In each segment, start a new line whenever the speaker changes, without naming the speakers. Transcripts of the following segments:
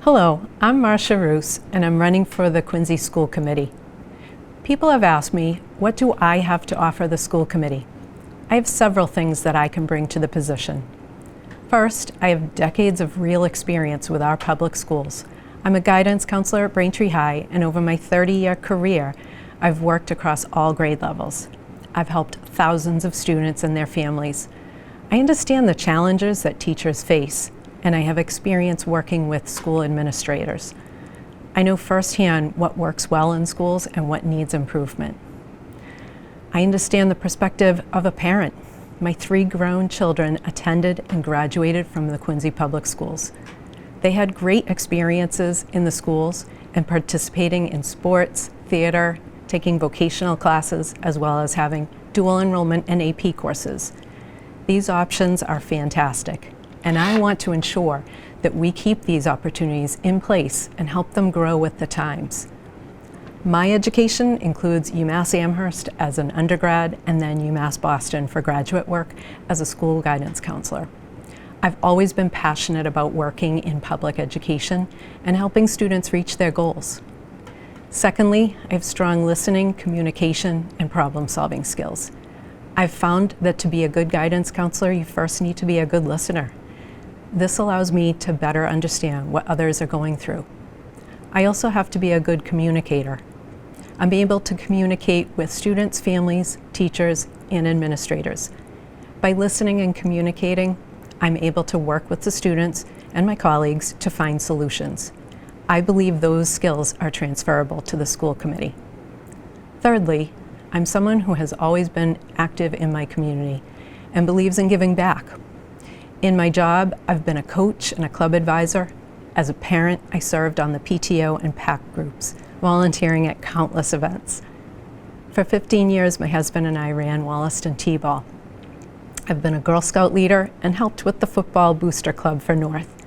Hello, I'm Marsha Roos, and I'm running for the Quincy School Committee. People have asked me, what do I have to offer the school committee? I have several things that I can bring to the position. First, I have decades of real experience with our public schools. I'm a guidance counselor at Braintree High, and over my 30-year career, I've worked across all grade levels. I've helped thousands of students and their families. I understand the challenges that teachers face, and I have experience working with school administrators. I know firsthand what works well in schools and what needs improvement. I understand the perspective of a parent. My 3 grown children attended and graduated from the Quincy Public Schools. They had great experiences in the schools and participating in sports, theater, taking vocational classes, as well as having dual enrollment and AP courses. These options are fantastic, and I want to ensure that we keep these opportunities in place and help them grow with the times. My education includes UMass Amherst as an undergrad and then UMass Boston for graduate work as a school guidance counselor. I've always been passionate about working in public education and helping students reach their goals. Secondly, I have strong listening, communication, and problem-solving skills. I've found that to be a good guidance counselor, you first need to be a good listener. This allows me to better understand what others are going through. I also have to be a good communicator. I'm able to communicate with students, families, teachers, and administrators. By listening and communicating, I'm able to work with the students and my colleagues to find solutions. I believe those skills are transferable to the school committee. Thirdly, I'm someone who has always been active in my community and believes in giving back. In my job, I've been a coach and a club advisor. As a parent, I served on the PTO and PAC groups, volunteering at countless events. For 15 years, my husband and I ran Wollaston T-ball. I've been a Girl Scout leader and helped with the football booster club for North.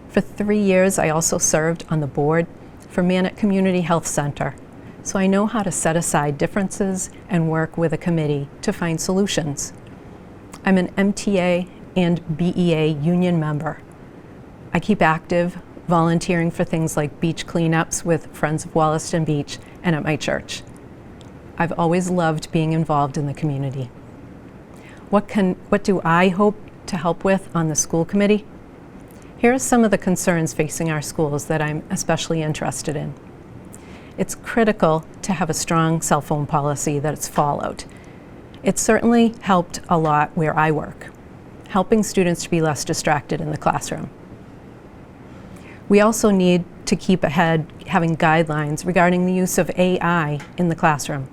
For 3 years, I also served on the board for Manat Community Health Center, so I know how to set aside differences and work with a committee to find solutions. I'm an MTA and BEA union member. I keep active, volunteering for things like beach cleanups with Friends of Wollaston Beach and at my church. I've always loved being involved in the community. What do I hope to help with on the school committee? Here are some of the concerns facing our schools that I'm especially interested in. It's critical to have a strong cell phone policy that's followed. It's certainly helped a lot where I work, helping students to be less distracted in the classroom. We also need to keep ahead having guidelines regarding the use of AI in the classroom.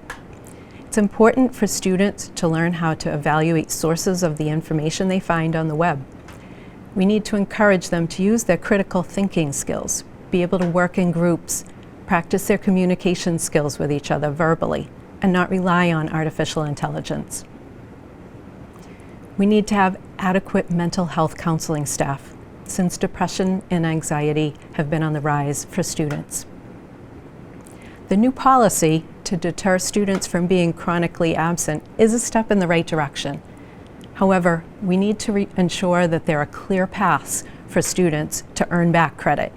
It's important for students to learn how to evaluate sources of the information they find on the web. We need to encourage them to use their critical thinking skills, be able to work in groups, practice their communication skills with each other verbally, and not rely on artificial intelligence. We need to have adequate mental health counseling staff, since depression and anxiety have been on the rise for students. The new policy to deter students from being chronically absent is a step in the right direction. However, we need to ensure that there are clear paths for students to earn back credit,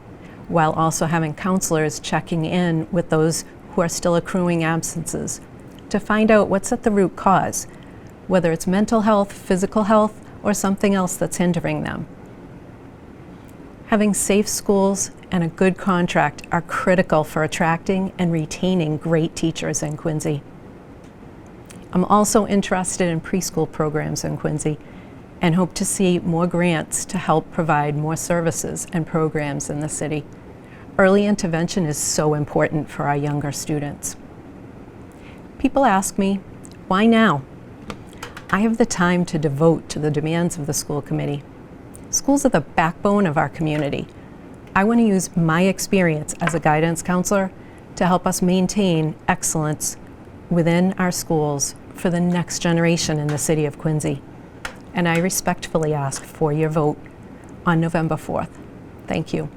while also having counselors checking in with those who are still accruing absences to find out what's at the root cause, whether it's mental health, physical health, or something else that's hindering them. Having safe schools and a good contract are critical for attracting and retaining great teachers in Quincy. I'm also interested in preschool programs in Quincy and hope to see more grants to help provide more services and programs in the city. Early intervention is so important for our younger students. People ask me, why now? I have the time to devote to the demands of the school committee. Schools are the backbone of our community. I want to use my experience as a guidance counselor to help us maintain excellence within our schools for the next generation in the city of Quincy. And I respectfully ask for your vote on November 4th. Thank you.